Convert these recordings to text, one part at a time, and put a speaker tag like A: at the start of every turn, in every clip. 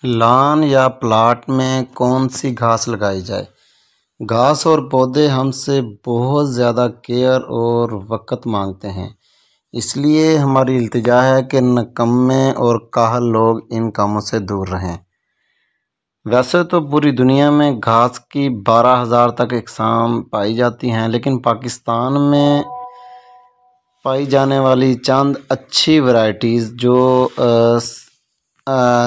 A: Lawn یا plot میں کون سی گھاس لگائی جائے؟ گھاس اور پودے ہم سے بہت زیادہ کیئر اور وقت مانگتے ہیں، اس لیے ہماری التجا ہے کہ نکمے اور کاہل لوگ ان کاموں سے دور رہیں۔ ویسے تو پوری دنیا میں گھاس کی 12,000 تک اقسام پائی جاتی ہیں، لیکن پاکستان میں پائی جانے والی چند اچھی ورائٹیز جو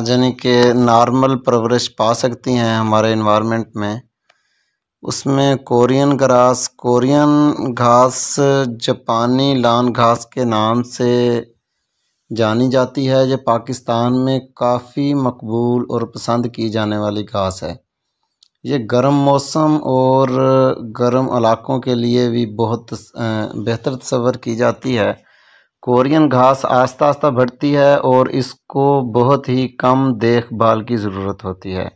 A: یعنی کہ نارمل پرورش پا سکتی ہیں ہمارے انوائرمنٹ میں، اس میں کورین گھاس جاپانی لان گھاس کے نام سے جانی جاتی ہے۔ یہ پاکستان میں کافی مقبول اور پسند کی جانے والی گھاس ہے۔ یہ گرم موسم اور گرم علاقوں کے لیے بھی بہت بہتر تصور کی جاتی ہے۔ کورین گھاس آہستہ آہستہ بڑھتی ہے اور اس کو بہت ہی کم دیکھ بھال کی ضرورت ہوتی ہے۔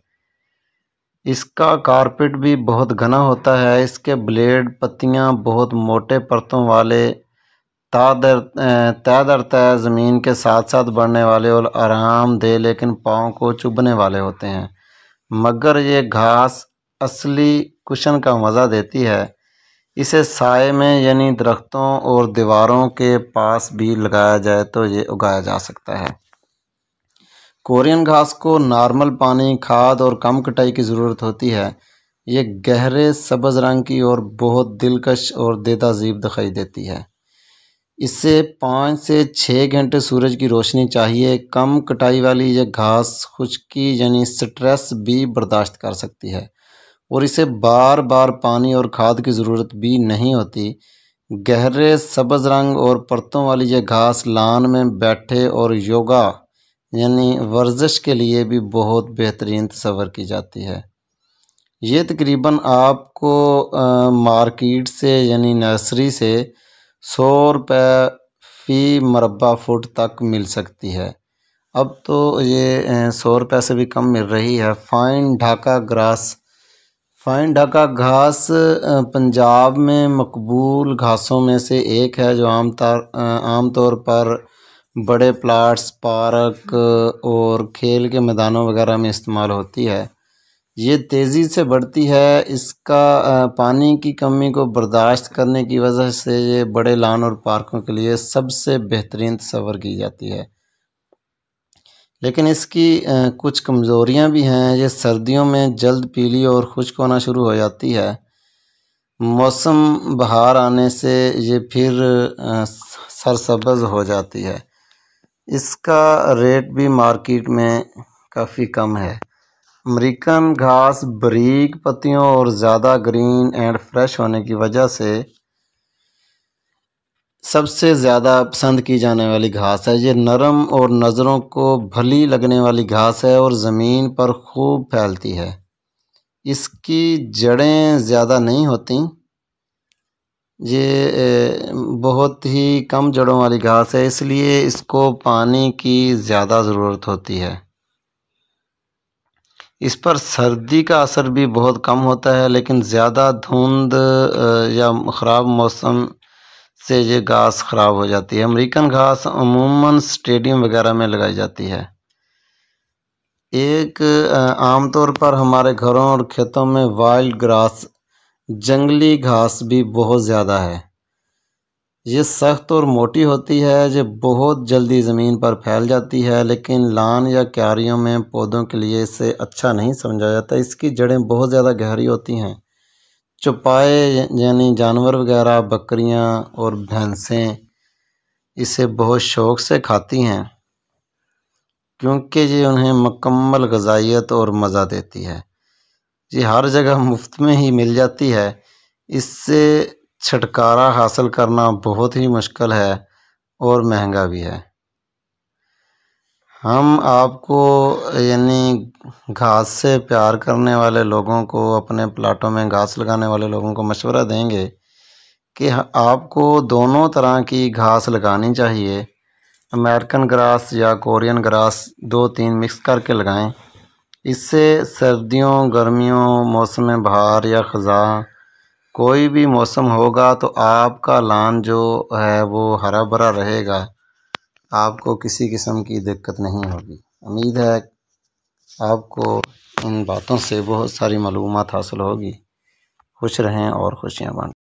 A: اس کا کارپیٹ بھی بہت گھنا ہوتا ہے۔ اس کے بلیڈ پتیاں بہت موٹے پرتوں والے تہ در تہ زمین کے ساتھ ساتھ بڑھنے والے اور آرام دہ لیکن پاؤں کو چبھنے والے ہوتے ہیں، مگر یہ گھاس اصلی کشن کا مزہ دیتی ہے۔ اسے سائے میں یعنی درختوں اور دیواروں کے پاس بھی لگایا جائے تو یہ اگایا جا سکتا ہے۔ کورین گھاس کو نارمل پانی، کھاد اور کم کٹائی کی ضرورت ہوتی ہے۔ یہ گہرے سبز رنگ کی اور بہت دلکش اور دیدہ زیب دکھائی دیتی ہے۔ اسے 5 سے 6 گھنٹے سورج کی روشنی چاہیے۔ کم کٹائی والی یہ گھاس خشکی یعنی سٹریس بھی برداشت کر سکتی ہے اور اسے بار بار پانی اور کھاد کی ضرورت بھی نہیں ہوتی۔ گہرے سبز رنگ اور پرتوں والی یہ گھاس لان میں بیٹھے اور یوگا یعنی ورزش کے لیے بھی بہت بہترین تصور کی جاتی ہے۔ یہ تقریباً آپ کو مارکیٹ سے یعنی نرسری سے 100 روپے فی مربع فٹ تک مل سکتی ہے۔ اب تو یہ 100 روپے سے بھی کم مل رہی ہے۔ فائن ڈھاکا گھاس پنجاب میں مقبول گھاسوں میں سے ایک ہے جو عام طور پر بڑے پلاٹس، پارک اور کھیل کے میدانوں وغیرہ میں استعمال ہوتی ہے۔ یہ تیزی سے بڑھتی ہے۔ اس کا پانی کی کمی کو برداشت کرنے کی وجہ سے یہ بڑے لان اور پارکوں کے لیے سب سے بہترین تصور کی جاتی ہے، لیکن اس کی کچھ کمزوریاں بھی ہیں۔ یہ سردیوں میں جلد پیلی اور خشک ہونا شروع ہو جاتی ہے۔ موسم بہار آنے سے یہ پھر سرسبز ہو جاتی ہے۔ اس کا ریٹ بھی مارکیٹ میں کافی کم ہے۔ امریکن گھاس باریک پتیوں اور زیادہ گرین اینڈ فریش ہونے کی وجہ سے سب سے زیادہ پسند کی جانے والی گھاس ہے۔ یہ نرم اور نظروں کو بھلی لگنے والی گھاس ہے اور زمین پر خوب پھیلتی ہے۔ اس کی جڑیں زیادہ نہیں ہوتی۔ یہ بہت ہی کم جڑوں والی گھاس ہے، اس لیے اس کو پانی کی زیادہ ضرورت ہوتی ہے۔ اس پر سردی کا اثر بھی بہت کم ہوتا ہے، لیکن زیادہ دھند یا خراب موسم سے یہ گھاس خراب ہو جاتی ہے۔ امریکن گھاس عموماً اسٹیڈیم وغیرہ میں لگائی جاتی ہے۔ عام طور پر ہمارے گھروں اور کھیتوں میں وائلڈ گراس جنگلی گھاس بھی بہت زیادہ ہے۔ یہ سخت اور موٹی ہوتی ہے۔ یہ بہت جلدی زمین پر پھیل جاتی ہے، لیکن لان یا کیاریوں میں پودوں کے لیے اسے اچھا نہیں سمجھا جاتا۔ اس کی جڑیں بہت زیادہ گہری ہوتی ہیں۔ چوپائے یعنی جانور وغیرہ، بکریاں اور بھینسیں اسے بہت شوق سے کھاتی ہیں کیونکہ یہ انہیں مکمل غذائیت اور مزہ دیتی ہے۔ یہ ہر جگہ مفت میں ہی مل جاتی ہے۔ اس سے چھٹکارا حاصل کرنا بہت ہی مشکل ہے اور مہنگا بھی ہے۔ ہم آپ کو یعنی گھاس سے پیار کرنے والے لوگوں کو، اپنے پلاٹوں میں گھاس لگانے والے لوگوں کو مشورہ دیں گے کہ آپ کو دونوں طرح کی گھاس لگانی چاہیے۔ امریکن گراس یا کورین گراس 2-3 مکس کر کے لگائیں۔ اس سے سردیوں، گرمیوں، موسم بہار یا خزاں کوئی بھی موسم ہوگا تو آپ کا لان جو ہے وہ ہرا بھرا رہے گا۔ آپ کو کسی قسم کی دقت نہیں ہوگی۔ امید ہے آپ کو ان باتوں سے بہت ساری معلومات حاصل ہوگی۔ خوش رہیں اور خوشیاں بانٹیں۔